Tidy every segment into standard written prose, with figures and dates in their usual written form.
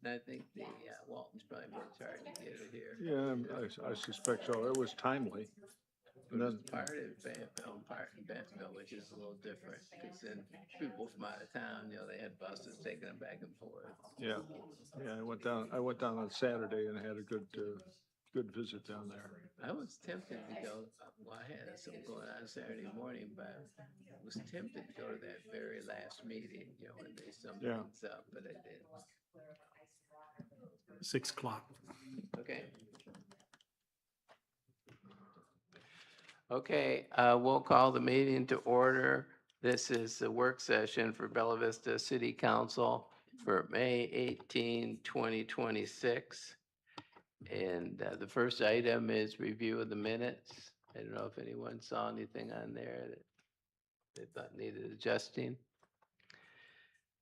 I think the Walton's probably worked hard to get it here. Yeah, I suspect so. It was timely. But it was part of Bentonville, part in Bentonville, which is a little different because then people from out of town, they had buses taking them back and forth. Yeah, yeah. I went down on Saturday and had a good visit down there. I was tempted to go. Well, I had something going on Saturday morning, but I was tempted to go to that very last meeting, when they sum Yeah. things up, but I didn't. 6 o'clock. Okay. Okay, we'll call the meeting to order. This is the work session for Bella Vista City Council for May 18, 2026. And the first item is review of the minutes. I don't know if anyone saw anything on there that they thought needed adjusting.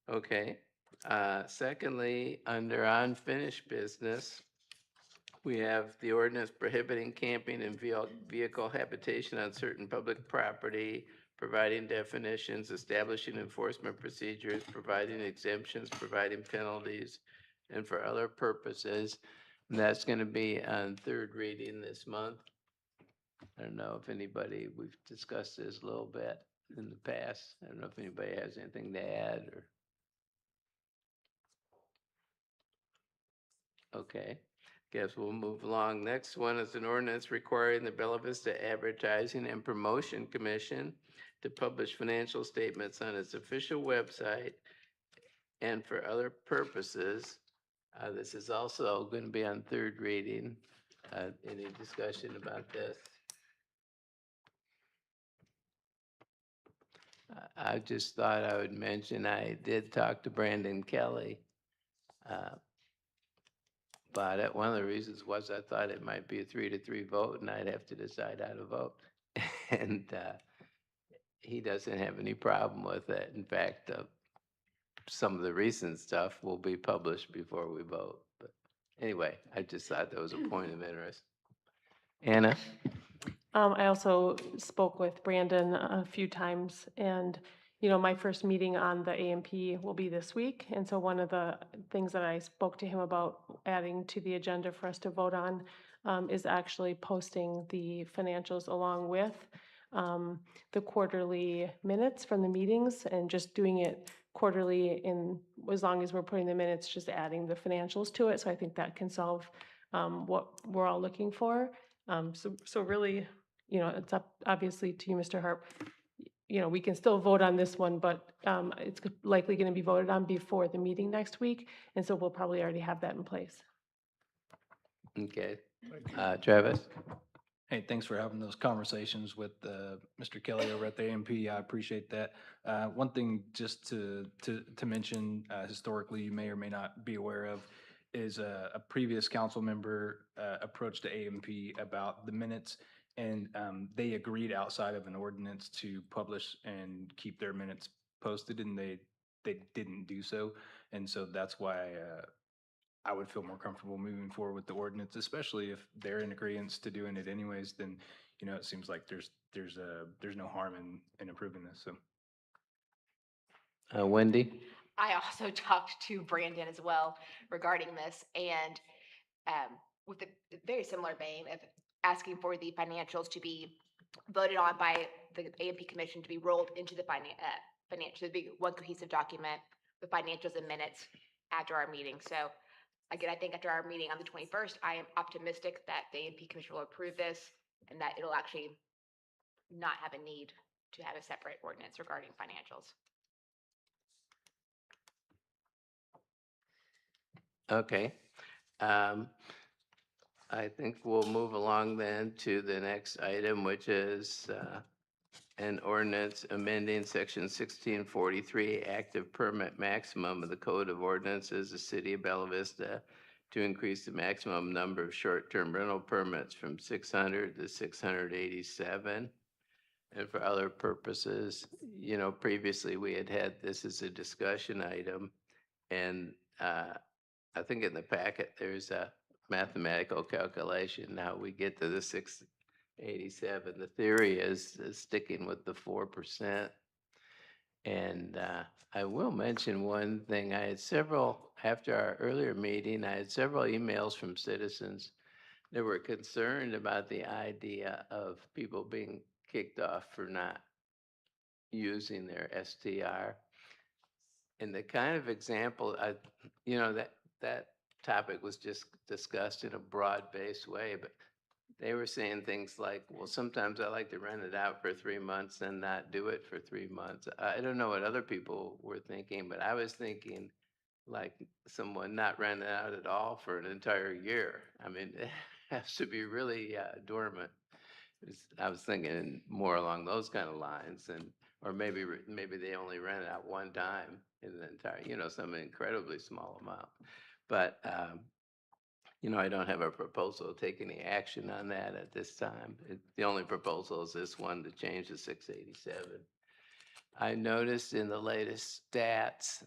Okay. Secondly, under unfinished business, we have the ordinance prohibiting camping and vehicle habitation on certain public property, providing definitions, establishing enforcement procedures, providing exemptions, providing penalties, and for other purposes. And that's going to be on third reading this month. I don't know if we've discussed this a little bit in the past. I don't know if anybody has anything to add or. Okay, guess we'll move along. Next one is an ordinance requiring the Bella Vista Advertising and Promotion Commission to publish financial statements on its official website and for other purposes. This is also going to be on third reading. Any discussion about this? I just thought I would mention, I did talk to Brandon Kelly about it. One of the reasons was I thought it might be a 3-3 vote and I'd have to decide how to vote. And he doesn't have any problem with it. In fact, some of the recent stuff will be published before we vote. But anyway, I just thought that was a point of interest. Anna? I also spoke with Brandon a few times, and my first meeting on the AMP will be this week. And so one of the things that I spoke to him about adding to the agenda for us to vote on is actually posting the financials along with the quarterly minutes from the meetings, and just doing it quarterly as long as we're putting the minutes, just adding the financials to it. So I think that can solve what we're all looking for. So really, it's up obviously to you, Mr. Harp. We can still vote on this one, but it's likely going to be voted on before the meeting next week. And so we'll probably already have that in place. Okay. Travis? Hey, thanks for having those conversations with Mr. Kelly over at the AMP. I appreciate that. One thing just to mention, historically, you may or may not be aware of, is a previous council member approached the AMP about the minutes, and they agreed outside of an ordinance to publish and keep their minutes posted, and they didn't do so. And so that's why I would feel more comfortable moving forward with the ordinance, especially if they're in agreement to doing it anyways. Then, it seems like there's no harm in approving this. So, Wendy? I also talked to Brandon as well regarding this, and with a very similar vein of asking for the financials to be voted on by the AMP Commission to be rolled into the financial, to be one cohesive document with financials and minutes after our meeting. So again, I think after our meeting on the 21st, I am optimistic that the AMP Commission will approve this and that it'll actually not have a need to have a separate ordinance regarding financials. Okay. I think we'll move along then to the next item, which is an ordinance amending section 1643, active permit maximum of the Code of Ordinances, the City of Bella Vista, to increase the maximum number of short-term rental permits from 600 to 687. And for other purposes, previously we had this as a discussion item, and I think in the packet there's a mathematical calculation how we get to the 687. The theory is sticking with the 4%. And I will mention one thing. After our earlier meeting, I had several emails from citizens that were concerned about the idea of people being kicked off for not using their STR. And the kind of example, that topic was just discussed in a broad-based way, but they were saying things like, well, sometimes I like to rent it out for 3 months and not do it for 3 months. I don't know what other people were thinking, but I was thinking like someone not renting out at all for an entire year. I mean, it has to be really dormant. I was thinking more along those kind of lines, and or maybe they only rent it out one time in the entire, some incredibly small amount. But I don't have a proposal to take any action on that at this time. The only proposal is this one to change the 687. I noticed in the latest stats,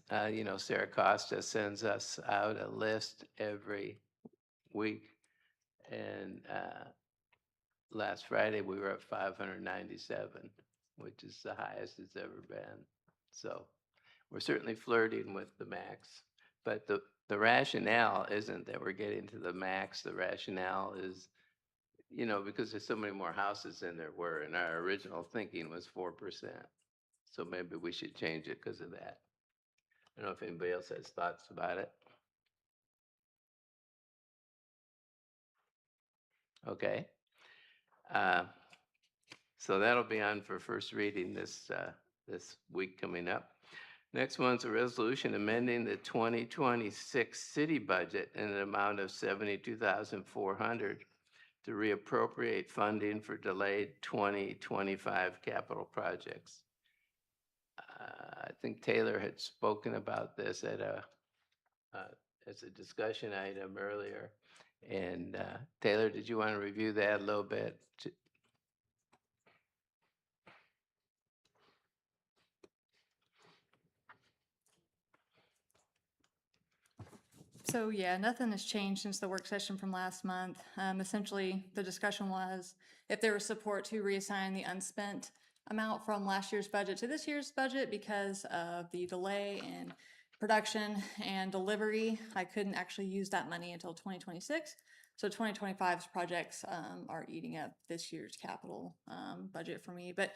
Sarah Costa sends us out a list every week. And last Friday, we were at 597, which is the highest it's ever been. So we're certainly flirting with the max. But the rationale isn't that we're getting to the max. The rationale is, because there's so many more houses than there were, and our original thinking was 4%. So maybe we should change it because of that. I don't know if anybody else has thoughts about it. Okay. So that'll be on for first reading this week coming up. Next one's a resolution amending the 2026 city budget in an amount of $72,400 to reappropriate funding for delayed 2025 capital projects. I think Taylor had spoken about this as a discussion item earlier. And Taylor, did you want to review that a little bit? So yeah, nothing has changed since the work session from last month. Essentially, the discussion was if there was support to reassign the unspent amount from last year's budget to this year's budget because of the delay in production and delivery. I couldn't actually use that money until 2026. So 2025's projects are eating up this year's capital budget for me. But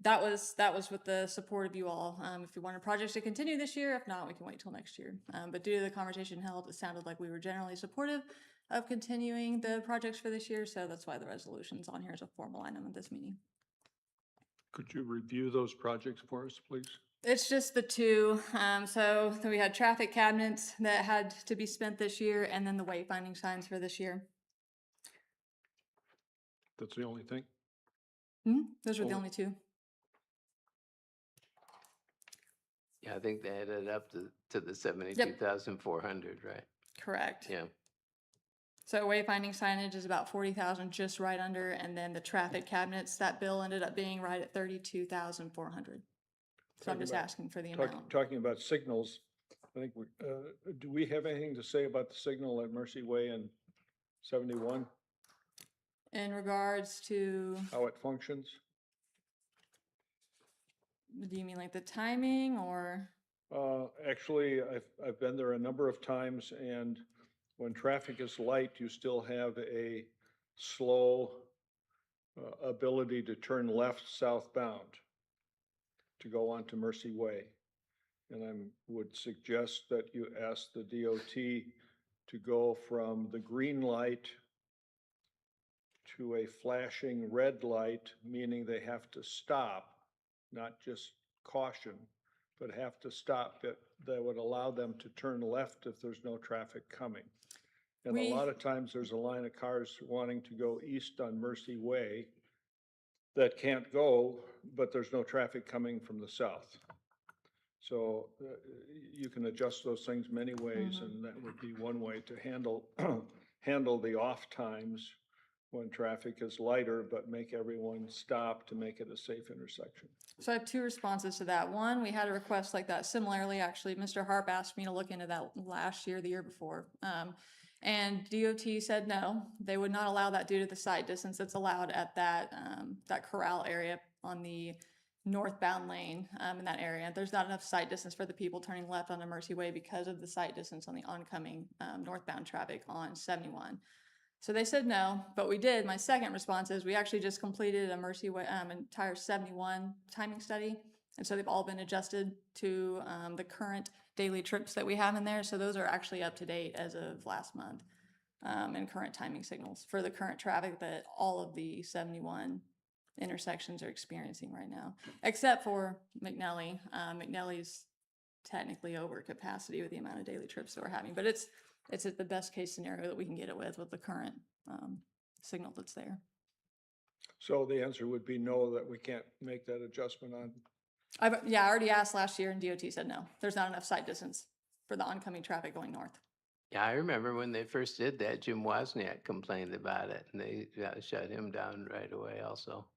that was with the support of you all. If you wanted projects to continue this year, if not, we can wait till next year. But due to the conversation held, it sounded like we were generally supportive of continuing the projects for this year. So that's why the resolution's on here as a formal item of this meeting. Could you review those projects for us, please? It's just the two. So we had traffic cabinets that had to be spent this year, and then the wayfinding signs for this year. That's the only thing? Those were the Oh. only two. Yeah, I think they added up to the 72,400, right? Correct. Yeah. So wayfinding signage is about 40,000, just right under, and then the traffic cabinets, that bill ended up being right at 32,400. So I'm Talking just about- asking for the amount. Talking about signals, I think, do we have anything to say about the signal at Mercy Way and 71, In regards to, how it functions? do you mean like the timing or? Actually, I've been there a number of times, and when traffic is light, you still have a slow ability to turn left southbound to go onto Mercy Way. And I would suggest that you ask the DOT to go from the green light to a flashing red light, meaning they have to stop, not just caution, but have to stop that would allow them to turn left if there's no traffic coming. And a lot of times there's a line of cars wanting to go east on Mercy Way that can't go, but there's no traffic coming from the south. So you can adjust those things many ways, and that would be one way to handle the off times when traffic is lighter, but make everyone stop to make it a safe intersection. So I have two responses to that. One, we had a request like that similarly, actually, Mr. Harp asked me to look into that last year, the year before. And DOT said no, they would not allow that due to the site distance that's allowed at that corral area on the northbound lane in that area. There's not enough sight distance for the people turning left onto Mercy Way because of the sight distance on the oncoming northbound traffic on 71. So they said no, but we did. My second response is we actually just completed a Mercy Way, entire 71 timing study. And so they've all been adjusted to the current daily trips that we have in there. So those are actually up to date as of last month, and current timing signals for the current traffic that all of the 71 intersections are experiencing right now, except for McNelly. McNelly's technically over capacity with the amount of daily trips that we're having, but it's at the best case scenario that we can get it with the current signal that's there. So the answer would be no, that we can't make that adjustment on. I already asked last year and DOT said no. There's not enough sight distance for the oncoming traffic going north. Yeah, I remember when they first did that, Jim Wozniak complained about it, and they shut him down right away also.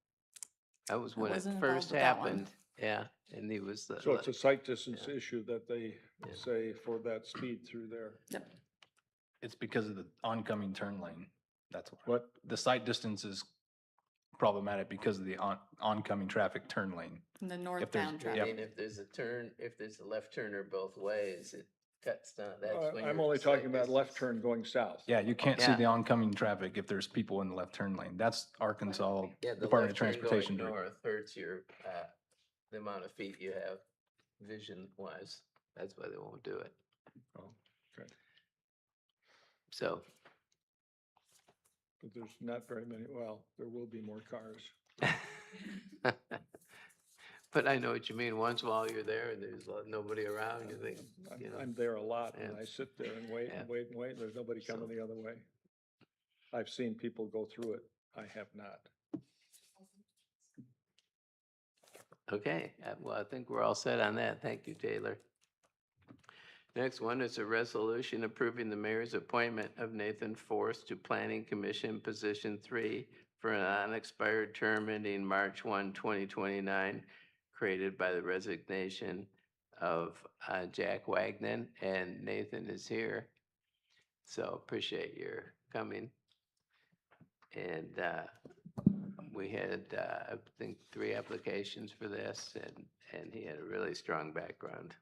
That was when it wasn't involved first with that one. happened, yeah, and he was the. So it's a sight distance Yeah. issue that they Yeah. say for that speed through there. Yep. It's because of the oncoming turn lane. That's why. What? The sight distance is problematic because of the oncoming traffic turn lane. And the there's- northbound I traffic. mean, if there's a turn, if there's a left turner both ways, it cuts down, that's when. I'm your only talking sight about left distance- turn going south. Yeah, you can't see Yeah. the oncoming traffic if there's people in the left turn lane. That's Arkansas Yeah, the Department of left turn Transportation. going north hurts your, the amount of feet you have vision wise. That's why they won't do it. Oh, okay. So, But there's not very many, well, there will be more cars. but I know what you mean. Once while you're there and there's nobody around, you think, you know. I'm there a lot and Yeah. I sit there and wait Yeah. and wait and wait, and there's nobody coming So- the other way. I've seen people go through it. I have not. Okay, well, I think we're all set on that. Thank you, Taylor. Next one is a resolution approving the mayor's appointment of Nathan Forst to Planning Commission Position 3 for an unexpired term ending March 1, 2029, created by the resignation of Jack Wagner, and Nathan is here. So appreciate your coming. And we had, I think, 3 applications for this, and he had a really strong background.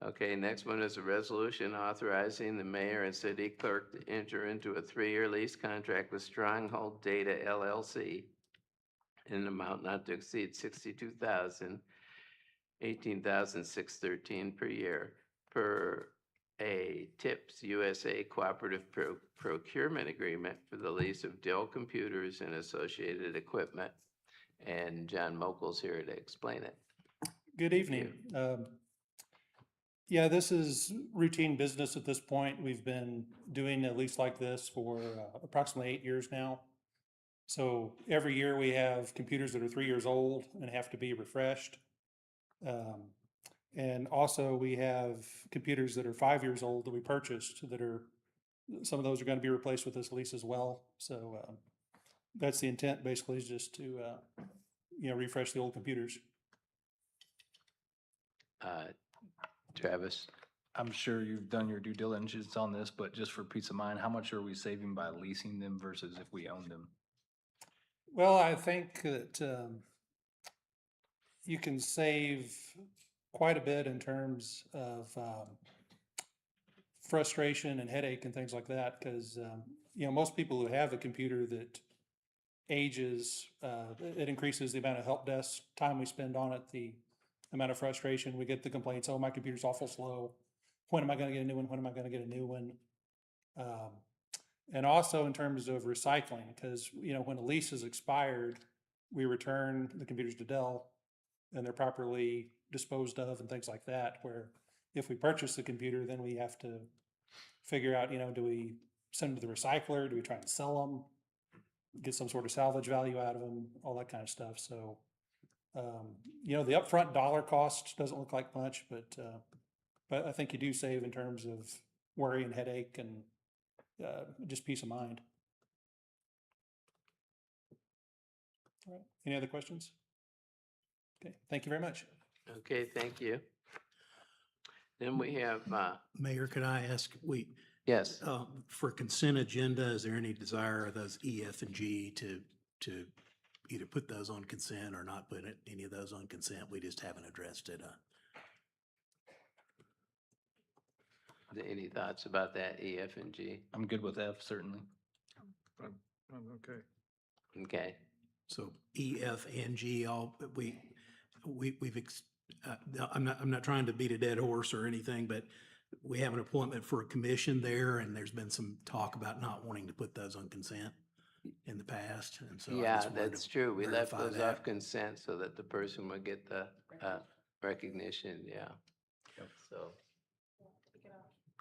Okay, next one is a resolution authorizing the mayor and city clerk to enter into a 3-year lease contract with Stronghold Data LLC in an amount not to exceed $62,000, $18,613 per year per a TIPS USA cooperative procurement agreement for the lease of Dell computers and associated equipment. And John Mokel's here to explain it. Good evening. Yeah, this is routine business at this point. We've been doing a lease like this for approximately 8 years now. So every year we have computers that are 3 years old and have to be refreshed. And also we have computers that are 5 years old that we purchased that are, some of those are going to be replaced with this lease as well. So that's the intent, basically, is just to, refresh the old computers. Travis? I'm sure you've done your due diligence on this, but just for peace of mind, how much are we saving by leasing them versus if we own them? Well, I think that you can save quite a bit in terms of frustration and headache and things like that, because most people who have a computer that ages, it increases the amount of help desk time we spend on it, the amount of frustration. We get the complaints, oh, my computer's awful slow. When am I going to get a new one? When am I going to get a new one? And also in terms of recycling, because, when a lease is expired, we return the computers to Dell and they're properly disposed of and things like that, where if we purchase the computer, then we have to figure out, do we send them to the recycler? Do we try and sell them? Get some sort of salvage value out of them, all that kind of stuff. So, the upfront dollar cost doesn't look like much, but I think you do save in terms of worry and headache and just peace of mind. All right. Any other questions? Okay. Thank you very much. Okay, thank you. Then we have, Mayor, could I ask, yes, for consent agenda, is there any desire of those E, F, and G to either put those on consent or not put any of those on consent. We just haven't addressed it. Any thoughts about that, E, F, and G? I'm good with F, certainly. I'm okay. Okay, So E, F, and G, all, no, I'm not trying to beat a dead horse or anything, but we have an appointment for a commission there, and there's been some talk about not wanting to put those on consent in the past, and so I yeah, just wanted to that's true. We left verify those that. off consent so that the person would get the recognition, yeah. So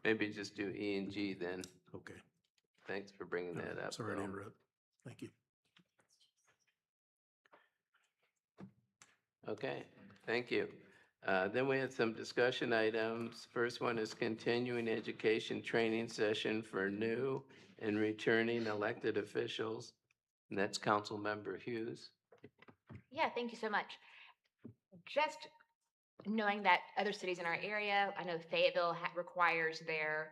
maybe just do E and G then. Okay. Thanks for bringing that up. Sorry to Bill. interrupt. Thank you. Okay, thank you. Then we had some discussion items. First one is continuing education training session for new and returning elected officials. And that's Councilmember Hughes. Yeah, thank you so much. Just knowing that other cities in our area, I know Fayetteville requires their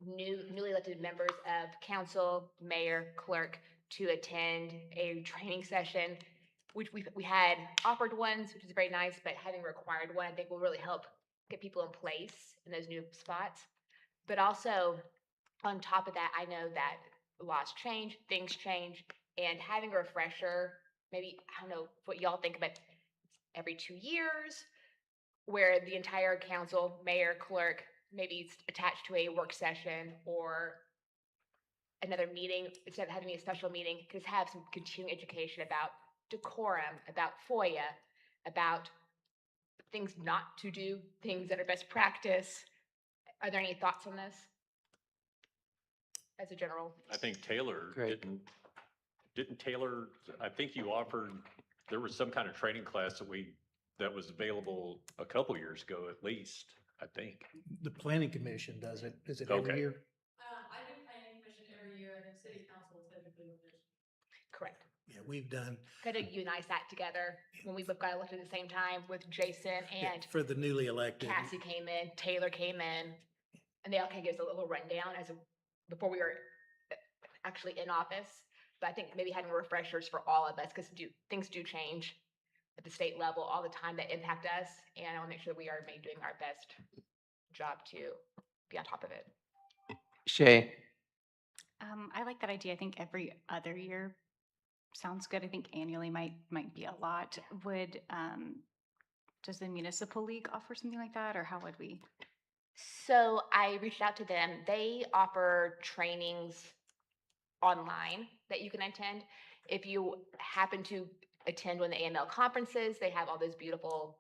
newly elected members of council, mayor, clerk to attend a training session, which we had offered ones, which is very nice, but having required one, I think will really help get people in place in those new spots. But also, on top of that, I know that laws change, things change, and having a refresher, maybe, I don't know what y'all think, but every 2 years, where the entire council, mayor, clerk, maybe it's attached to a work session or another meeting, instead of having a special meeting, because have some continuing education about decorum, about FOIA, about things not to do, things that are best practice. Are there any thoughts on this? As a general, I think Taylor Great. didn't Taylor, I think you offered, there was some kind of training class that was available a couple years ago at least, I think. The planning commission does it. Is it every Okay. year? I do planning commission every year, and then city council typically will just. correct. Yeah, we've done, Got to you and I sat together when we both got elected at the same time with Jason yeah, and for the newly elected. Cassie came in, Taylor came in, and they all kind of gave us a little rundown before we were actually in office. But I think maybe having refreshers for all of us, because things do change at the state level all the time that impact us, and I want to make sure that we are doing our best job to be on top of it. Shay? I like that idea. I think every other year sounds good. I think annually might be a lot. Does the municipal league offer something like that, or how would we? So I reached out to them. They offer trainings online that you can attend. If you happen to attend one of the AML conferences, they have all those beautiful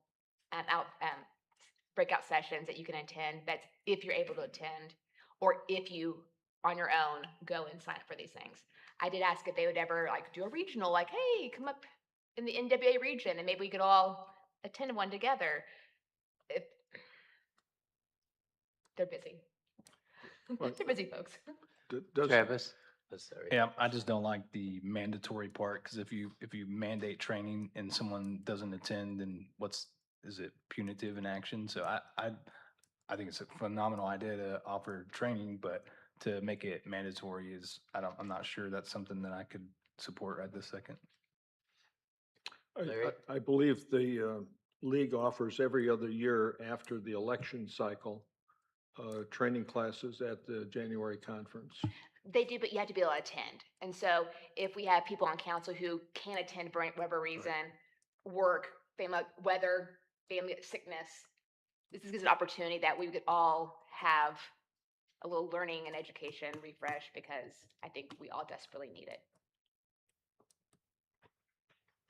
breakout sessions that you can attend. That's if you're able to attend, or if you on your own go and sign up for these things. I did ask if they would ever like do a regional, like, hey, come up in the NWA region and maybe we could all attend one together. If they're busy. Well, They're busy folks. Does, Travis? Oh, sorry. Yeah, I just don't like the mandatory part, because if you mandate training and someone doesn't attend, then is it punitive in action? So I think it's a phenomenal idea to offer training, but to make it mandatory I'm not sure that's something that I could support right this second. Larry? I believe the league offers every other year after the election cycle, training classes at the January conference. They do, but you have to be able to attend. And so if we have people on council who can't attend for whatever reason, work, family, weather, family sickness, this is an opportunity that we could all have a little learning and education refresh, because I think we all desperately need it.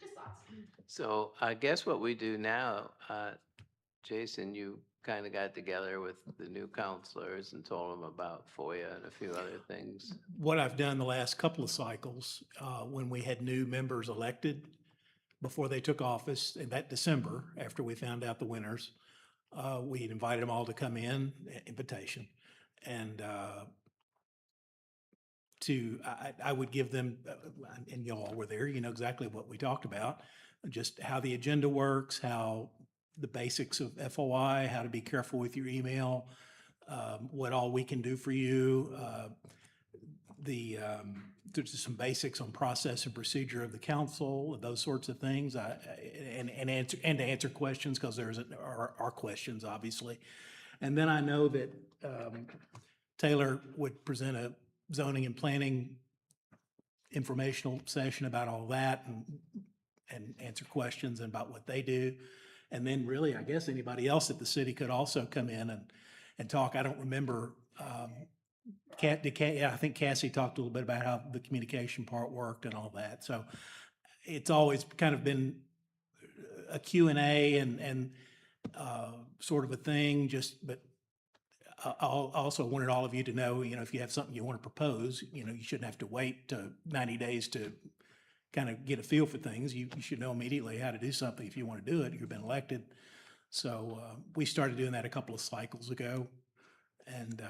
Just thoughts. So I guess what we do now, Jason, you kind of got together with the new counselors and told them about FOIA and a few other things. What I've done the last couple of cycles, when we had new members elected before they took office in that December, after we found out the winners, we invited them all to come in, invitation, and I would give them, and y'all were there, you know exactly what we talked about, just how the agenda works, how the basics of FOI, how to be careful with your email, what all we can do for you. there's just some basics on process and procedure of the council, those sorts of things, and to answer questions, because are questions, obviously. And then I know that Taylor would present a zoning and planning informational session about all that and answer questions about what they do. And then really, I guess anybody else at the city could also come in and talk. I don't remember, yeah, I think Cassie talked a little bit about how the communication part worked and all that. So it's always kind of been a Q&A and sort of a thing, but I also wanted all of you to know, if you have something you want to propose, you shouldn't have to wait 90 days to kind of get a feel for things. You should know immediately how to do something if you want to do it. You've been elected. So we started doing that a couple of cycles ago. And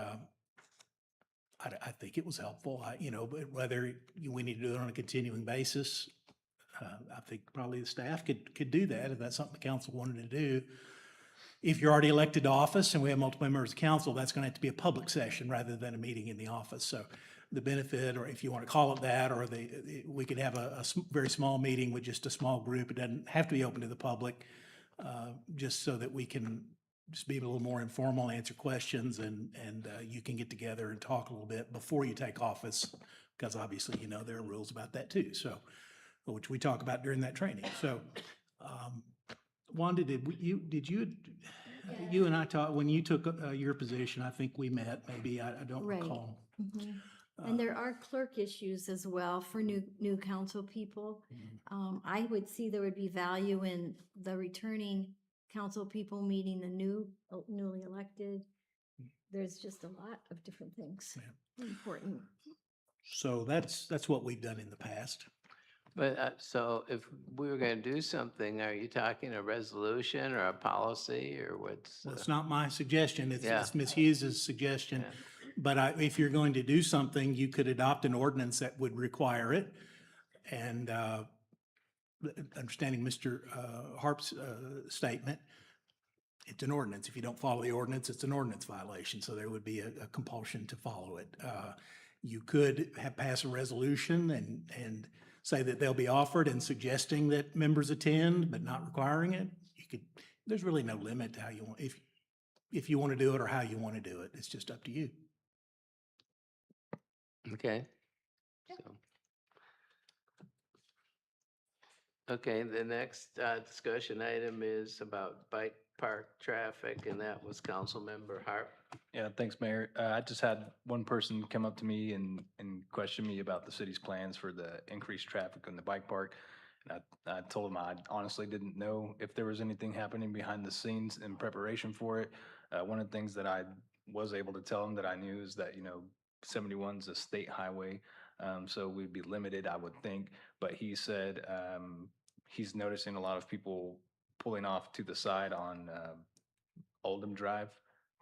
I think it was helpful. But whether we need to do it on a continuing basis, I think probably the staff could do that if that's something the council wanted to do. If you're already elected to office and we have multiple members of council, that's going to have to be a public session rather than a meeting in the office. So the benefit, or if you want to call it that, or we could have a very small meeting with just a small group. It doesn't have to be open to the public, just so that we can just be a little more informal, answer questions, and you can get together and talk a little bit before you take office, because obviously, there are rules about that too. So, which we talk about during that training. So, Wanda, you and I talked, when you took your position, I think we met, maybe, I don't Right. recall. Mhm. And there are clerk issues as well for new council people. I would see there would be value in the returning council people meeting the newly elected. There's just a lot of different things important. So that's what we've done in the past. But, so if we were going to do something, are you talking a resolution or a policy or what's? Well, it's not my suggestion, Yeah. it's Ms. Hughes' suggestion. Yeah. But if you're going to do something, you could adopt an ordinance that would require it. And understanding Mr. Harp's statement, it's an ordinance. If you don't follow the ordinance, it's an ordinance violation, so there would be a compulsion to follow it. You could pass a resolution and say that they'll be offered and suggesting that members attend, but not requiring it. There's really no limit to how you want, if you want to do it or how you want to do it. It's just up to you. Okay. So. Okay, the next discussion item is about bike park traffic, and that was Councilmember Harp. Yeah, thanks, Mayor. I just had one person come up to me and question me about the city's plans for the increased traffic on the bike park. And I told him I honestly didn't know if there was anything happening behind the scenes in preparation for it. One of the things that I was able to tell him that I knew is that, 71's a state highway, so we'd be limited, I would think. But he said he's noticing a lot of people pulling off to the side on Oldham Drive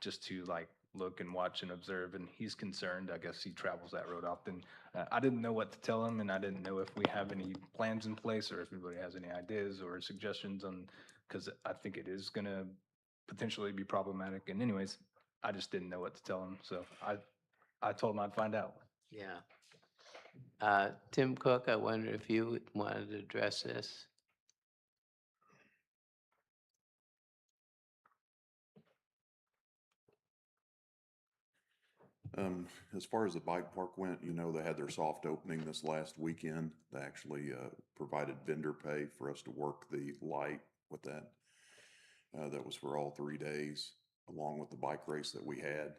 just to look and watch and observe, and he's concerned. I guess he travels that road often. I didn't know what to tell him, and I didn't know if we have any plans in place or if anybody has any ideas or suggestions on, because I think it is going to potentially be problematic. And anyways, I just didn't know what to tell him, so I told him I'd find out. Yeah. Tim Cook, I wonder if you wanted to address this? As far as the bike park went, they had their soft opening this last weekend. They actually provided vendor pay for us to work the light with that. That was for all 3 days, along with the bike race that we had.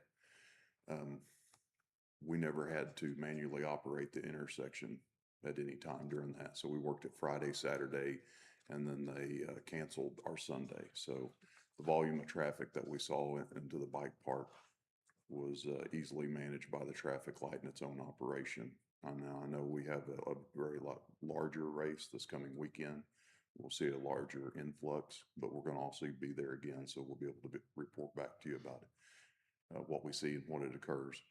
We never had to manually operate the intersection at any time during that. So we worked it Friday, Saturday, and then they canceled our Sunday. So the volume of traffic that we saw into the bike park was easily managed by the traffic light in its own operation. I know we have a very larger race this coming weekend. We'll see a larger influx, but we're going to also be there again, so we'll be able to report back to you about it, what we see and when it occurs.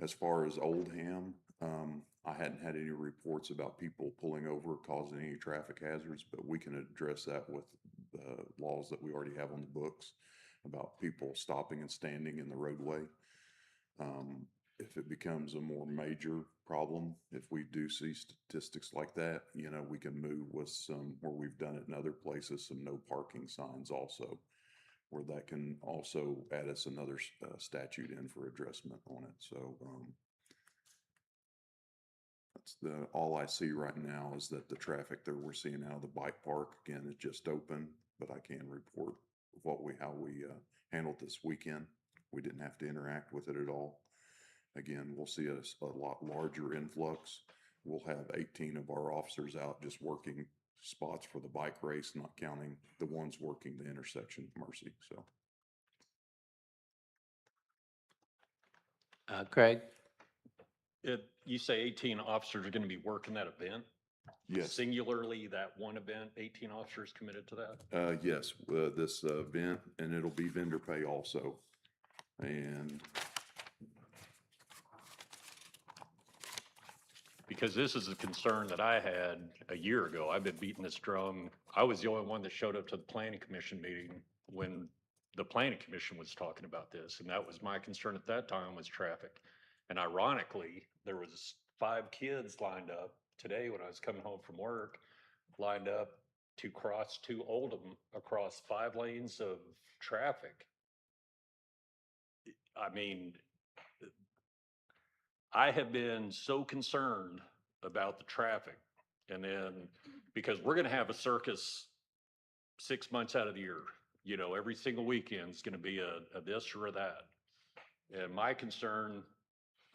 As far as Oldham, I hadn't had any reports about people pulling over causing any traffic hazards, but we can address that with the laws that we already have on the books about people stopping and standing in the roadway. if it becomes a more major problem, if we do see statistics like that, you know, we can move with some, where we've done it in other places, some no parking signs also, where that can also add us another statute in for addressment on it. So, that's all I see right now is that the traffic that we're seeing out of the bike park, again, is just open, but I can report how we handled this weekend. We didn't have to interact with it at all. Again, we'll see a lot larger influx. We'll have 18 of our officers out just working spots for the bike race, not counting the ones working the intersection of Mercy. So, Craig? You say 18 officers are going to be working that event? yes, Singularly, that one event, 18 officers committed to that? yes, this event, and it'll be vendor pay also. And Because this is a concern that I had a year ago. I've been beating this drum. I was the only one that showed up to the planning commission meeting when the planning commission was talking about this. And that was my concern at that time, was traffic. And ironically, there was 5 kids lined up today when I was coming home from work, lined up to cross to Oldham across 5 lanes of traffic. I mean, I have been so concerned about the traffic, and then, because we're gonna have a circus 6 months out of the year, you know, every single weekend's gonna be a this or a that. And my concern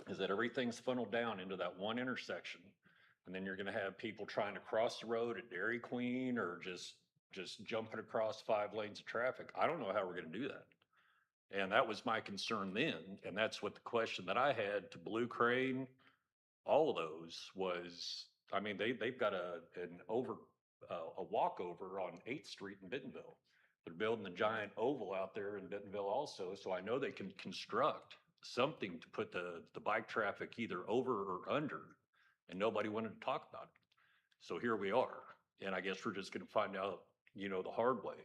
is that everything's funneled down into that one intersection, and then you're gonna have people trying to cross the road at Dairy Queen, or just jumping across 5 lanes of traffic. I don't know how we're gonna do that. And that was my concern then, and that's what the question that I had to Blue Crane, all of those was, I mean, they've got a walkover on 8th Street in Bentonville. They're building the giant oval out there in Bentonville also, so I know they can construct something to put the bike traffic either over or under, and nobody wanted to talk about it. So here we are, and I guess we're just gonna find out, you know, the hard way.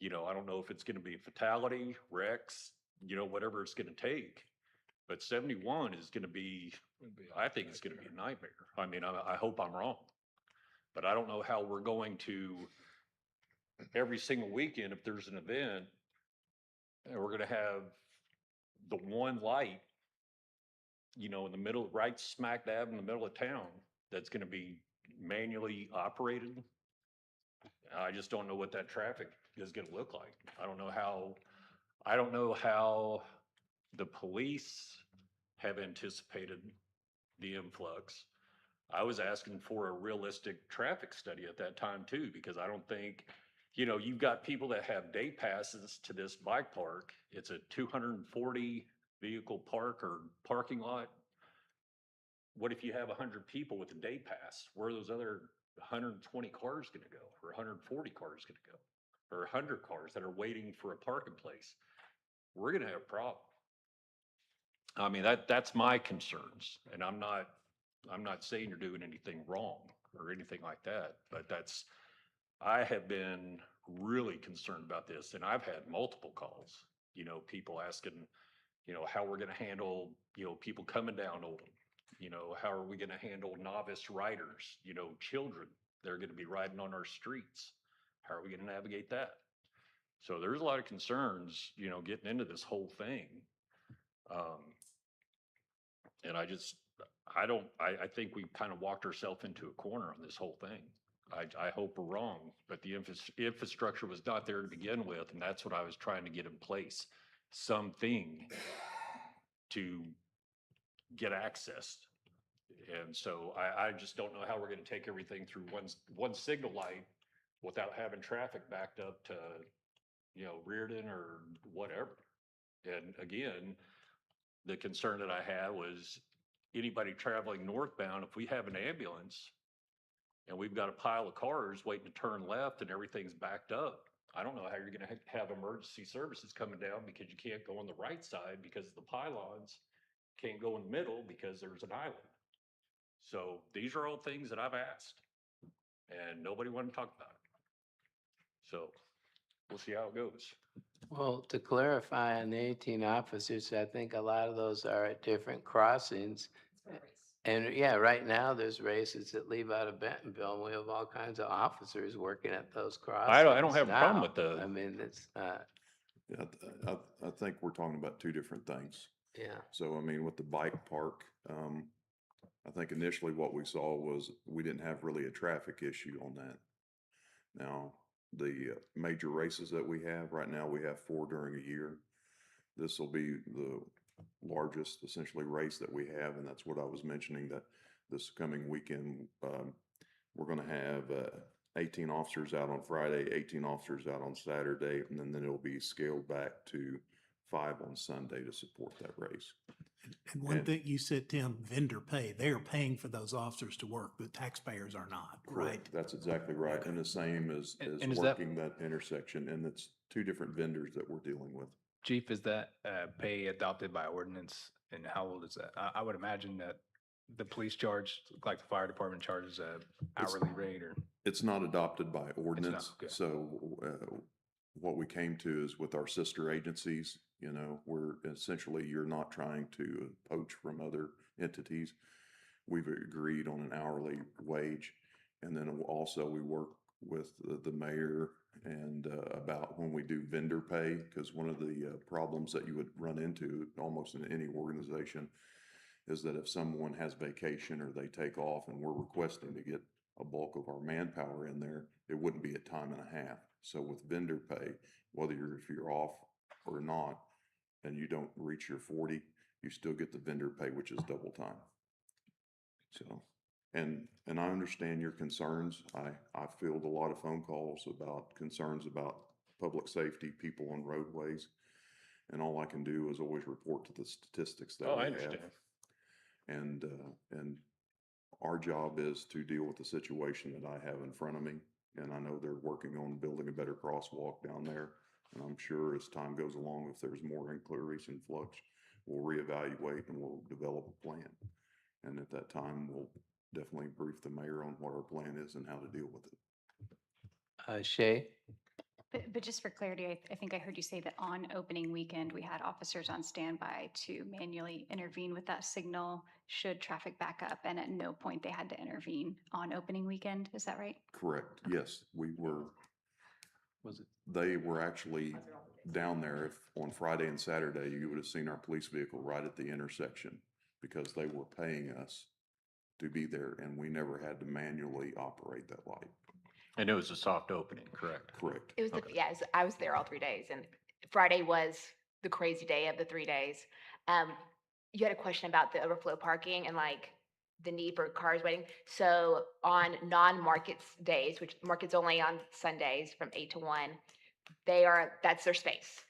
You know, I don't know if it's gonna be fatality, wrecks, you know, whatever it's gonna take. But 71 is gonna be, I think it's gonna be a nightmare. I mean, I hope I'm wrong. But I don't know how we're going to, every single weekend, if there's an event, and we're gonna have the one light, you know, in the middle, right smack dab in the middle of town, that's gonna be manually operated. I just don't know what that traffic is gonna look like. I don't know how the police have anticipated the influx. I was asking for a realistic traffic study at that time too, because I don't think, you know, you've got people that have day passes to this bike park. It's a 240 vehicle park or parking lot. What if you have 100 people with a day pass? Where are those other 120 cars gonna go, or 140 cars gonna go, or 100 cars that are waiting for a parking place? We're gonna have a problem. I mean, that's my concerns, and I'm not saying you're doing anything wrong or anything like that, but I have been really concerned about this, and I've had multiple calls, you know, people asking, you know, how we're gonna handle, you know, people coming down Oldham. You know, how are we gonna handle novice riders, you know, children, they're gonna be riding on our streets. How are we gonna navigate that? So there's a lot of concerns, you know, getting into this whole thing. Um, and I think we kind of walked ourselves into a corner on this whole thing. I hope we're wrong, but the infrastructure was not there to begin with, and that's what I was trying to get in place. Something to get access. And so I just don't know how we're gonna take everything through one signal light without having traffic backed up to, you know, Reardon or whatever. And again, the concern that I had was anybody traveling northbound, if we have an ambulance and we've got a pile of cars waiting to turn left and everything's backed up, I don't know how you're gonna have emergency services coming down, because you can't go on the right side because the pylons can't go in the middle because there's an island. So these are all things that I've asked, and nobody wanted to talk about it. So we'll see how it goes. Well, to clarify on the 18 officers, I think a lot of those are at different crossings. And yeah, right now there's races that leave out of Bentonville, and we have all kinds of officers working at those crossings I don't have a problem with now. the- I mean, it's, Yeah, I think we're talking about two different things. yeah. So, I mean, with the bike park, I think initially what we saw was we didn't have really a traffic issue on that. Now, the major races that we have, right now, we have 4 during a year. This will be the largest essentially race that we have, and that's what I was mentioning, that this coming weekend, we're gonna have 18 officers out on Friday, 18 officers out on Saturday, and then it'll be scaled back to 5 on Sunday to support that race. And one And- thing you said, Tim, vendor pay, they are paying for those officers to work, but taxpayers are not, right? Correct. That's exactly right. And the same as And is that- working that intersection, and it's 2 different vendors that we're dealing with. Chief, is that pay adopted by ordinance, and how old is that? I would imagine that the police charge, like the fire department charges a hourly rate, or, It's not adopted by ordinance, okay. so what we came to is with our sister agencies, you know, we're essentially, you're not trying to poach from other entities. We've agreed on an hourly wage, and then also we work with the mayor and about when we do vendor pay, because one of the problems that you would run into almost in any organization is that if someone has vacation or they take off and we're requesting to get a bulk of our manpower in there, it wouldn't be at time and a half. So with vendor pay, if you're off or not, and you don't reach your 40, you still get the vendor pay, which is double time. So, and I understand your concerns. I field a lot of phone calls about concerns about public safety, people on roadways. And all I can do is always report to the statistics that Oh, we I have. understand. And our job is to deal with the situation that I have in front of me. And I know they're working on building a better crosswalk down there. And I'm sure as time goes along, if there's more inquiries and flux, we'll reevaluate and we'll develop a plan. And at that time, we'll definitely brief the mayor on what our plan is and how to deal with it. Shay? But just for clarity, I think I heard you say that on opening weekend, we had officers on standby to manually intervene with that signal should traffic back up, and at no point they had to intervene on opening weekend. Is that right? Correct. Yes, we were. was it? They were actually down there. If on Friday and Saturday, you would have seen our police vehicle right at the intersection because they were paying us to be there, and we never had to manually operate that light. And it was a soft opening, correct? Correct. It was, I was there all 3 days, and Friday was the crazy day of the 3 days. You had a question about the overflow parking and like the need for cars waiting. So on non-markets days, which markets only on Sundays from 8 to 1, that's their space.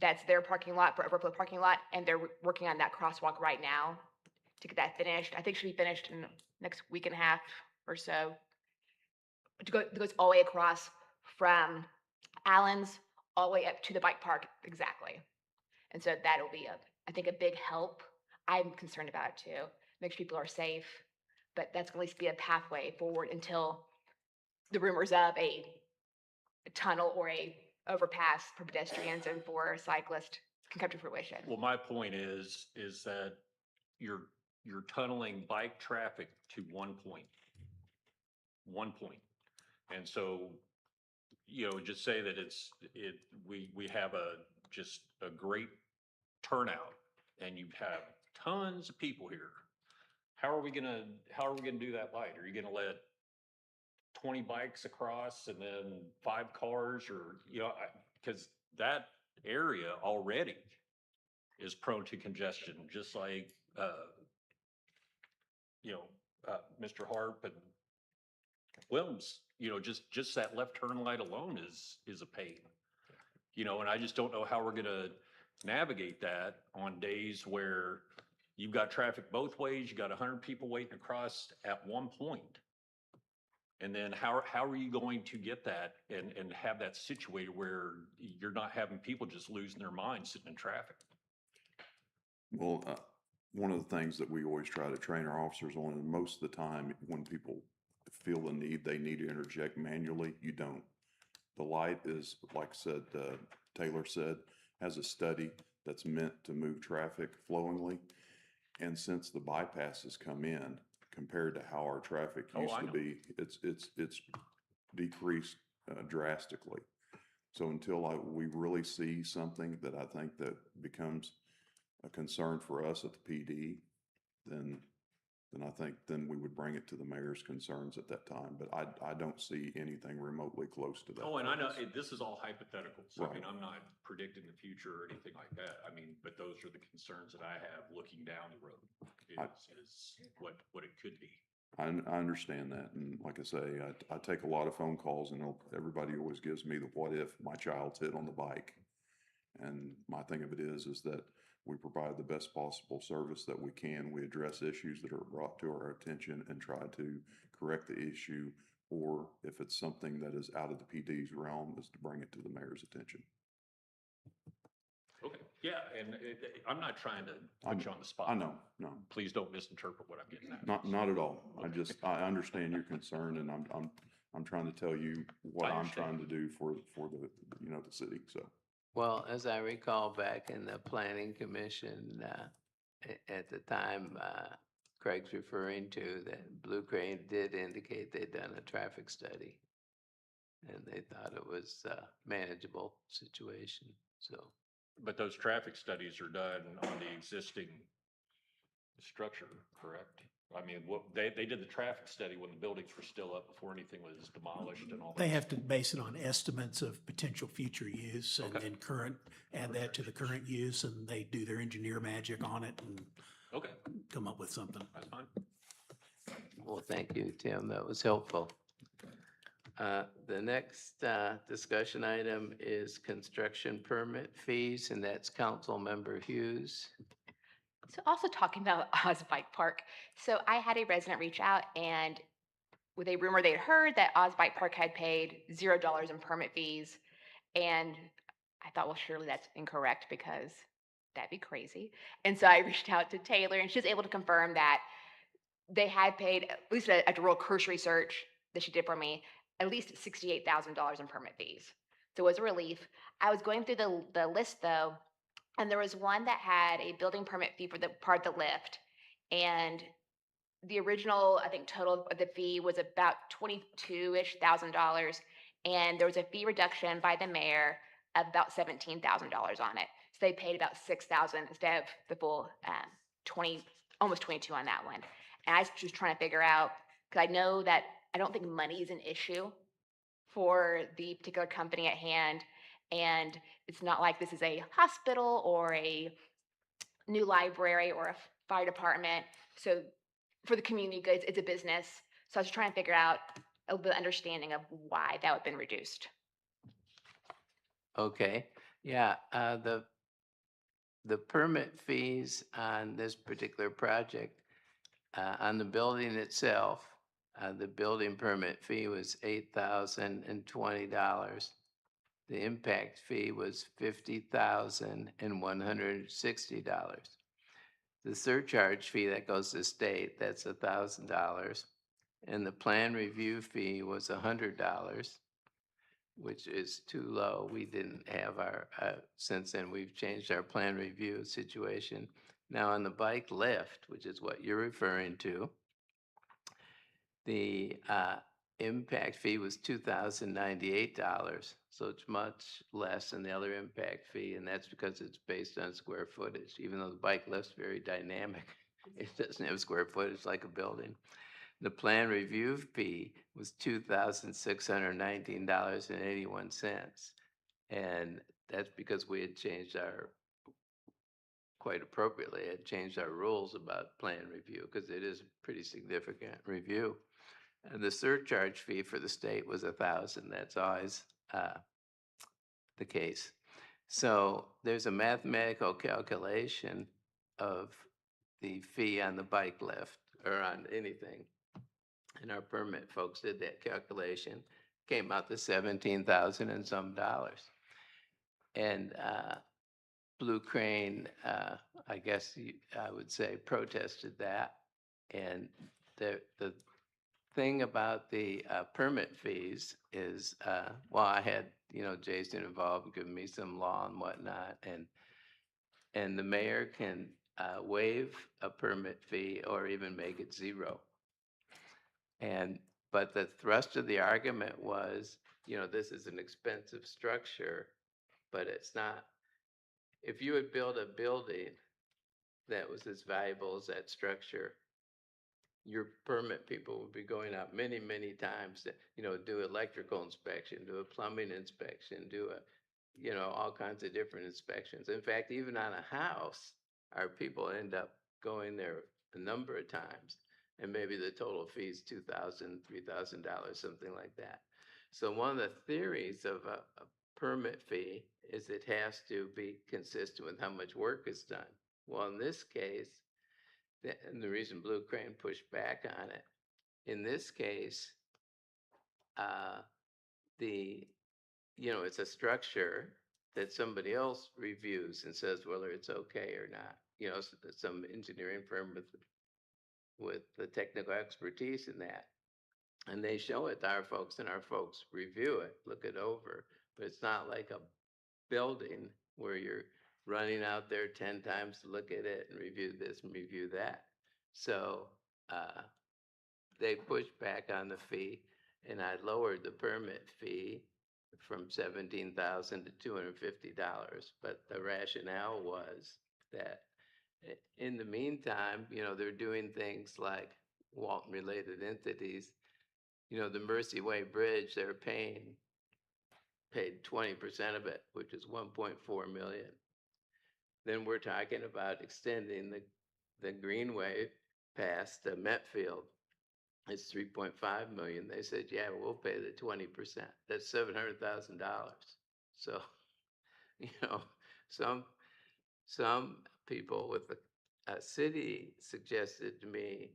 That's their parking lot for overflow parking lot, and they're working on that crosswalk right now to get that finished. I think it should be finished in the next week and a half or so. It goes all the way across from Allen's all the way up to the bike park, exactly. And so that'll be I think a big help. I'm concerned about it too. Make sure people are safe, but that's going to at least be a pathway forward until the rumors of a tunnel or a overpass for pedestrians and for cyclists can come to fruition. Well, my point is that you're tunneling bike traffic to one point. And so, just say that we have just a great turnout and you have tons of people here. How are we gonna do that light? Are you gonna let 20 bikes across and then 5 cars, or, because that area already is prone to congestion, just like, Mr. Harp and Wilms, just that left turn light alone is a pain. And I just don't know how we're gonna navigate that on days where you've got traffic both ways, you got 100 people waiting across at one point. And then how are you going to get that and have that situated where you're not having people just losing their minds sitting in traffic? Well, one of the things that we always try to train our officers on, and most of the time when people feel the need, they need to interject manually, you don't. The light is, like said, Taylor said, has a study that's meant to move traffic flowingly. And since the bypass has come in, compared to how our traffic Oh, used I to know. be, it's decreased drastically. So until we really see something that I think that becomes a concern for us at the PD, then I think then we would bring it to the mayor's concerns at that time. But I don't see anything remotely close to that. Oh, and I know, for us. this is all hypothetical, so I mean, Right. I'm not predicting the future or anything like that. I mean, but those are the concerns that I have looking down the road, is what it could be. I understand that, and like I say, I take a lot of phone calls, and everybody always gives me the what if my child's hit on the bike. And my thing of it is that we provide the best possible service that we can. We address issues that are brought to our attention and try to correct the issue, or if it's something that is out of the PD's realm, is to bring it to the mayor's attention. Okay, yeah, and I'm not trying to put you on the spot. I know, no. Please don't misinterpret what I'm getting at. Not at all. I understand your concern, and I'm trying to tell you what I I'm understand. trying to do for the, the city, so. Well, as I recall back in the planning commission, at the time, Craig's referring to, that Blue Crane did indicate they'd done a traffic study. And they thought it was a manageable situation, so. But those traffic studies are done on the existing structure, correct? I mean, they did the traffic study when the buildings were still up before anything was demolished and all that. They have to base it on estimates of potential future use and Okay. then current, add that to the current use, and they do their engineer magic on it and Okay, come up with something. that's fine. Well, thank you, Tim. That was helpful. The next discussion item is construction permit fees, and that's Councilmember Hughes. So also talking about Oz Bike Park. So I had a resident reach out and with a rumor they'd heard that Oz Bike Park had paid $0 in permit fees. And I thought, well, surely that's incorrect because that'd be crazy. And so I reached out to Taylor and she was able to confirm that they had paid, at least at a real cursory search that she did for me, at least $68,000 in permit fees. So it was a relief. I was going through the list though, and there was one that had a building permit fee for the part of the lift. And the original, I think, total of the fee was about $22-ish thousand. And there was a fee reduction by the mayor of about $17,000 on it. So they paid about $6,000 instead of the full 20, almost 22 on that one. And I was just trying to figure out, because I know that I don't think money is an issue for the particular company at hand. And it's not like this is a hospital or a new library or a fire department. So for the community goods, it's a business. So I was trying to figure out a little bit of understanding of why that would have been reduced. Okay, yeah, the permit fees on this particular project, on the building itself, the building permit fee was $8,020. The impact fee was $50,160. The surcharge fee that goes to state, that's $1,000. And the plan review fee was $100, which is too low. We didn't have our, since then, we've changed our plan review situation. Now on the bike lift, which is what you're referring to, the impact fee was $2,098, so it's much less than the other impact fee, and that's because it's based on square footage. Even though the bike lift's very dynamic, it doesn't have square footage like a building. The plan review fee was $2,619.81, and that's because we had changed our, quite appropriately, had changed our rules about plan review because it is a pretty significant review. And the surcharge fee for the state was $1,000. That's always the case. So there's a mathematical calculation of the fee on the bike lift or on anything. And our permit folks did that calculation, came out to 17,000 and some dollars. And Blue Crane, I guess I would say, protested that. And the thing about the permit fees is, well, I had, Jason involved and giving me some law and whatnot, and the mayor can waive a permit fee or even make it zero. But the thrust of the argument was, this is an expensive structure, but it's not. If you would build a building that was as valuable as that structure, your permit people would be going out many, many times to, do electrical inspection, do a plumbing inspection, do all kinds of different inspections. In fact, even on a house, our people end up going there a number of times, and maybe the total fee is $2,000, $3,000, something like that. So one of the theories of a permit fee is it has to be consistent with how much work is done. Well, in this case, and the reason Blue Crane pushed back on it, in this case, it's a structure that somebody else reviews and says whether it's okay or not. Some engineering firm with the technical expertise in that. And they show it to our folks, and our folks review it, look it over. But it's not like a building where you're running out there 10 times to look at it and review this and review that. So they pushed back on the fee, and I lowered the permit fee from $17,000 to $250. But the rationale was that in the meantime, they're doing things like Walton-related entities. The Mercy Way Bridge, they're paid 20% of it, which is $1.4 million. Then we're talking about extending the Greenway past Metfield. It's $3.5 million. They said, yeah, we'll pay the 20%. That's $700,000. So, some people with the city suggested to me,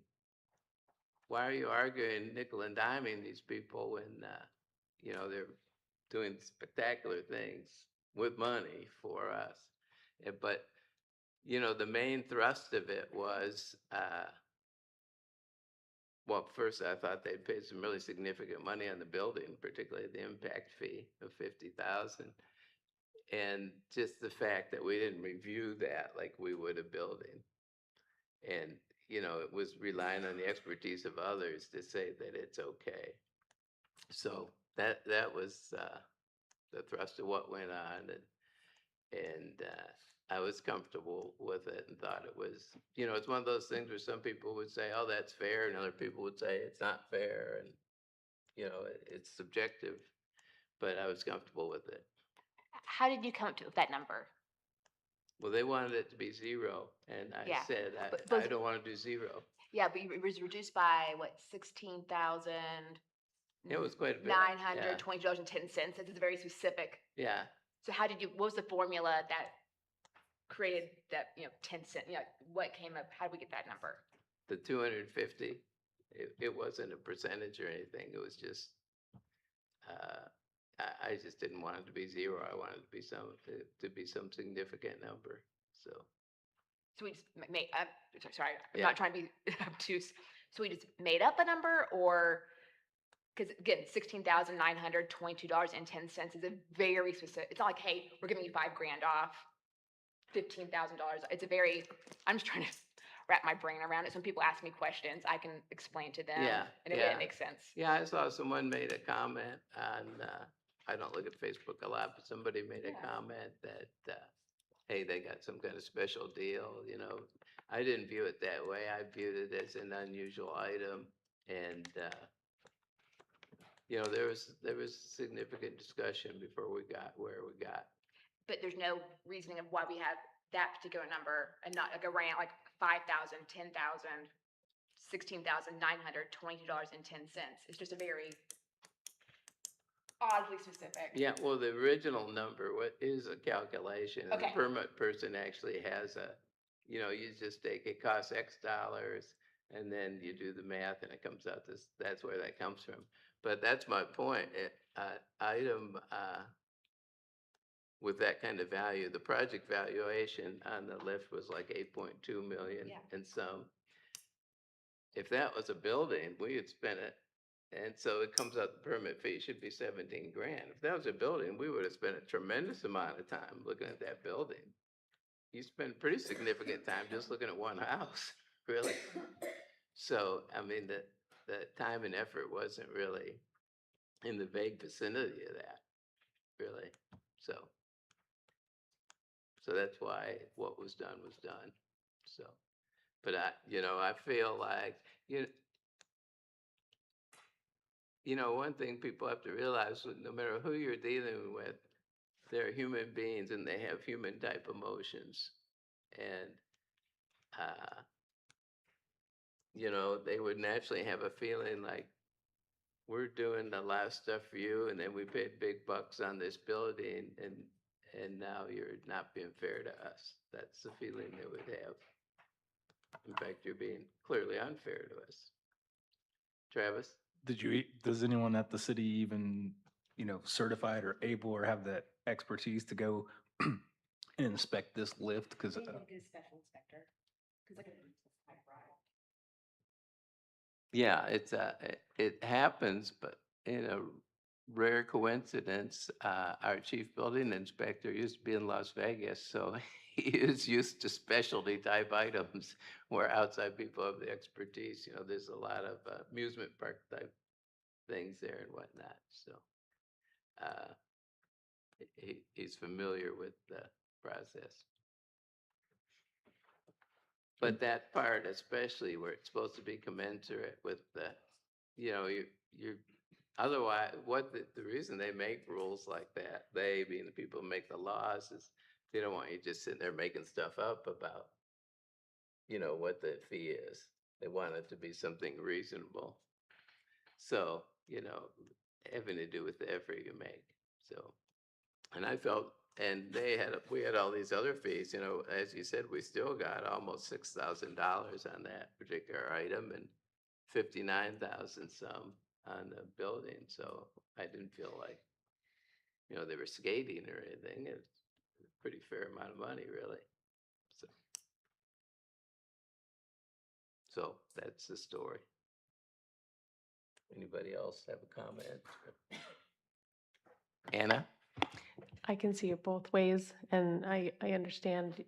why are you arguing nickel and diming these people when, they're doing spectacular things with money for us? But, the main thrust of it was, well, first I thought they'd paid some really significant money on the building, particularly the impact fee of $50,000. And just the fact that we didn't review that like we would a building. And, it was relying on the expertise of others to say that it's okay. So that was the thrust of what went on. And I was comfortable with it and thought it was, it's one of those things where some people would say, oh, that's fair, and other people would say it's not fair, and, it's subjective, but I was comfortable with it. How did you come up with that number? Well, they wanted it to be zero, and I Yeah, said, but- I don't want to do zero. Yeah, but it was reduced by what, 16,000? It was quite a bit. $920.10. It's very specific. Yeah. So what was the formula that created that, 10 cent, what came up, how did we get that number? The 250, it wasn't a percentage or anything. It was just, I just didn't want it to be zero. I wanted it to be some significant number. So we just made, sorry, I'm Yeah. not trying to be obtuse. So we just made up a number, or, because again, $16,922.10 is a very specific, it's not like, hey, we're giving you $5,000 off, $15,000. It's a very, I'm just trying to wrap my brain around it. So when people ask me questions, I can explain to them. Yeah, And it yeah. makes sense. Yeah, I saw someone made a comment on, I don't look at Facebook a lot, but somebody made a comment that, hey, they got some kind of special deal, I didn't view it that way. I viewed it as an unusual item. And, there was significant discussion before we got where we got. But there's no reasoning of why we have that particular number and not like around like 5,000, 10,000, $16,922.10. It's just a very oddly specific. Yeah, well, the original number is a calculation. And Okay. The permit person actually has you just take, it costs X dollars, and then you do the math, and it comes out this. That's where that comes from. But that's my point. Item with that kind of value, the project valuation on the lift was like 8.2 million Yeah. and some. If that was a building, we had spent it And so it comes out the permit fee should be 17 grand. If that was a building, we would have spent a tremendous amount of time looking at that building. You spend pretty significant time just looking at one house, really. So, I mean, the time and effort wasn't really in the vague vicinity of that, really. So that's why what was done. So, but I feel like, one thing people have to realize, no matter who you're dealing with, they're human beings and they have human type emotions. And, uh, they would naturally have a feeling like we're doing a lot of stuff for you and then we paid big bucks on this building and now you're not being fair to us. That's the feeling they would have. In fact, you're being clearly unfair to us. Travis? Does anyone at the city even, certified or able or have that expertise to go and inspect this lift? Because Yeah, it happens, but in a rare coincidence, our chief building inspector used to be in Las Vegas, so he is used to specialty type items where outside people have the expertise. There's a lot of amusement park type things there and whatnot. So uh, he's familiar with the process. But that part, especially where it's supposed to be commensurate with the, you're otherwise, the reason they make rules like that, they being the people who make the laws, is they don't want you just sitting there making stuff up about, what the fee is. They want it to be something reasonable. So, having to do with the effort you make. So, and I felt, and we had all these other fees, as you said, we still got almost $6,000 on that particular item and 59,000 some on the building. So I didn't feel like, they were skating or anything. It's a pretty fair amount of money, really. So that's the story. Anybody else have a comment? Anna? I can see it both ways, and I understand,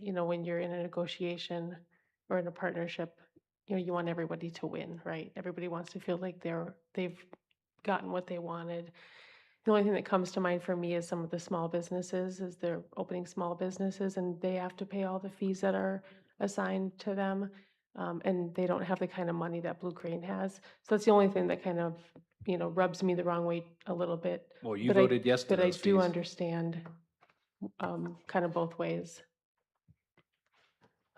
when you're in a negotiation or in a partnership, you want everybody to win, right? Everybody wants to feel like they've gotten what they wanted. The only thing that comes to mind for me is some of the small businesses, is they're opening small businesses and they have to pay all the fees that are assigned to them. And they don't have the kind of money that Blue Crane has. So it's the only thing that kind of, rubs me the wrong way a little bit. well, you But I- voted yes to But I those do fees. understand, kind of both ways.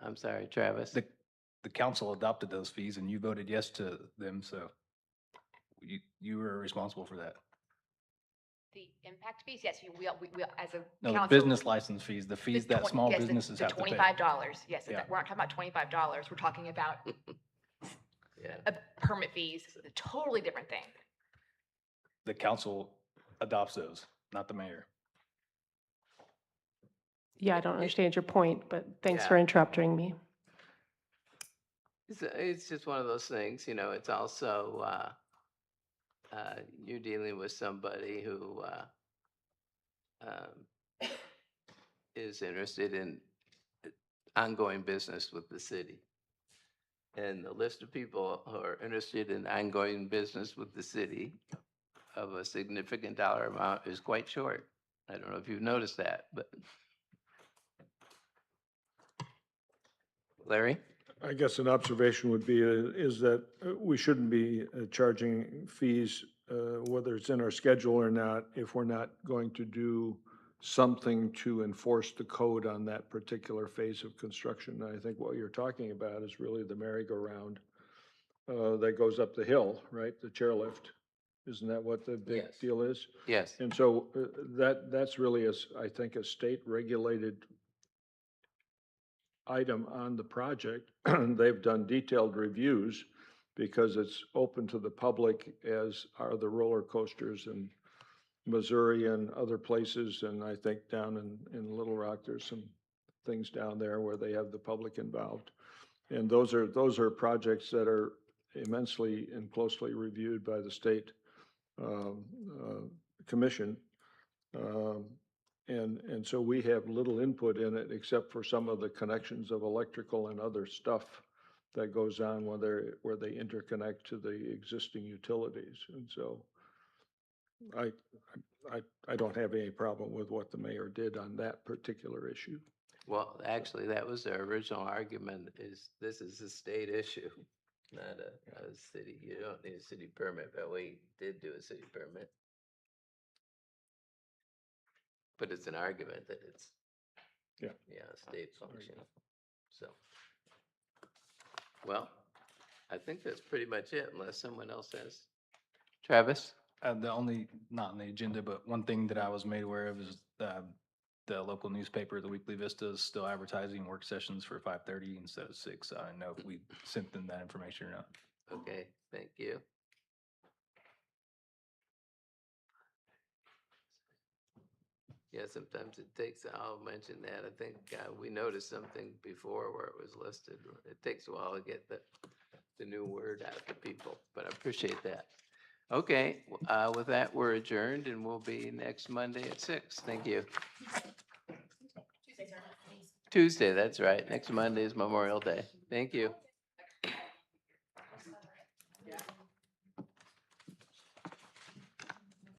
I'm sorry, Travis. The council adopted those fees and you voted yes to them, so you were responsible for that. The impact fees, yes, we as a No, the council. business license fees, the fees that small Yes, businesses have to pay. $25, yes, Yeah. we're not talking about $25, we're talking about Yeah. permit fees, a totally different thing. The council adopts those, not the mayor. Yeah, I don't understand your point, but thanks Yeah. for interrupting me. It's just one of those things, it's also, you're dealing with somebody who is interested in ongoing business with the city. And the list of people who are interested in ongoing business with the city of a significant dollar amount is quite short. I don't know if you've noticed that, but. Larry? I guess an observation would be, is that we shouldn't be charging fees, whether it's in our schedule or not, if we're not going to do something to enforce the code on that particular phase of construction. And I think what you're talking about is really the merry-go-round that goes up the hill, right? The chairlift. Isn't that what the big Yes. deal is? Yes. And so that's really, I think, a state-regulated item on the project. They've done detailed reviews because it's open to the public, as are the roller coasters in Missouri and other places. And I think down in Little Rock, there's some things down there where they have the public involved. And those are projects that are immensely and closely reviewed by the state commission. And so we have little input in it except for some of the connections of electrical and other stuff that goes on where they interconnect to the existing utilities. And so I don't have any problem with what the mayor did on that particular issue. Well, actually, that was their original argument, is this is a state issue, not a city. You don't need a city permit, but we did do a city permit. But it's an argument that it's, Yeah. a state function, so. Well, I think that's pretty much it, unless someone else has. Travis? The only, not on the agenda, but one thing that I was made aware of is the local newspaper, the Weekly Vista, is still advertising work sessions for 5:30 instead of 6. I don't know if we sent them that information or not. Okay, thank you. Yeah, sometimes it takes, I'll mention that. I think we noticed something before where it was listed. It takes a while to get the new word out to people, but I appreciate that. Okay, with that, we're adjourned and we'll be next Monday at 6. Thank you. Tuesday, that's right. Next Monday is Memorial Day. Thank you.